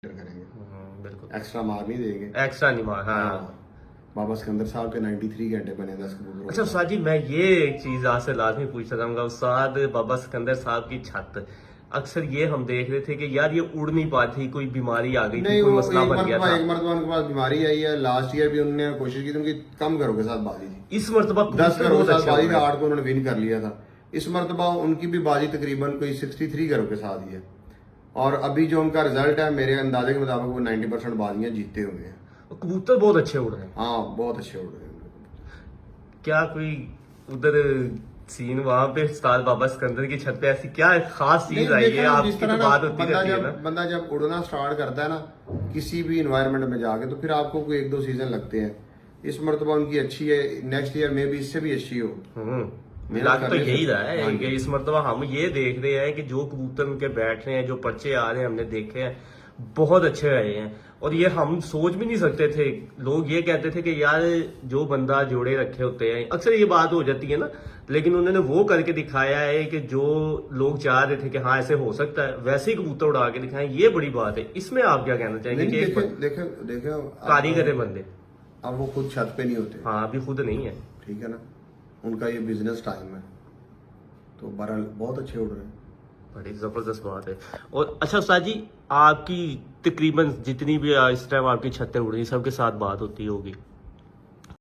करेंगे, बिल्कुल एक्स्ट्रा मार नहीं देंगे, एक्स्ट्रा नहीं मार। हाँ बाबा सिकंदर साहब के 93 घंटे बने 10 कबूतर। अच्छा उस्ताद जी, मैं ये एक चीज आपसे लाजमी पूछना चाहूंगा उस्ताद, बाबा सिकंदर साहब की छत अक्सर ये हम देख रहे थे कि यार ये उड़ नहीं पाती थी, कोई बीमारी आ गई थी, नहीं, कोई वो मसला बन गया था। एक मरतबा उनके पास बीमारी आई है। लास्ट ईयर भी उन्होंने कोशिश की थी, उनकी कम करों के साथ बाजी थी। इस मरतबा 10 करों के साथ बाजी थी, था 8 को उन्होंने विन कर लिया था। इस मरतबा उनकी भी बाजी तकरीबन कोई 63 करों के साथ ही है। और अभी जो उनका रिजल्ट है, मेरे अंदाजे के मुताबिक वो 90% बाजियां जीते हुए हैं। कबूतर बहुत अच्छे उड़ रहे हैं। हाँ, बहुत अच्छे उड़ रहे हैं। क्या कोई उधर सीन वहां पे उस्ताद बाबा सिकंदर की छत पे ऐसी क्या खास चीज आई है? आपकी तो बात होती रहती है ना। बंदा जब उड़ना स्टार्ट करता है ना किसी भी इन्वायरमेंट में जाके, तो फिर आपको कोई 1-2 सीजन लगते हैं। इस मरतबा उनकी अच्छी है, नेक्स्ट ईयर में भी इससे भी अच्छी हो। लग तो यही रहा है कि इस मरतबा हम ये देख रहे हैं कि जो कबूतर उनके बैठ रहे हैं, जो पर्चे आ रहे हैं, हमने देखे हैं बहुत अच्छे रहे हैं। और ये हम सोच भी नहीं सकते थे। लोग ये कहते थे कि यार जो बंदा जोड़े रखे होते हैं, अक्सर ये बात हो जाती है ना, लेकिन उन्होंने वो करके दिखाया है कि जो लोग चाह रहे थे कि हाँ ऐसे हो सकता है, वैसे ही कबूतर उड़ा के दिखाएं। ये बड़ी बात है। इसमें आप क्या कहना चाहेंगे? देखे कारीगर है बंदे, अब वो खुद छत पे नहीं होते। हाँ अभी खुद नहीं है, ठीक है ना, उनका ये बिजनेस टाइम है, तो बहरहाल बहुत अच्छे उड़ रहे हैं। बड़ी जबरदस्त बात है। और अच्छा उस्ताद जी, आपकी तकरीबन जितनी भी इस टाइम आपकी छतें उड़ रही सबके साथ बात होती होगी?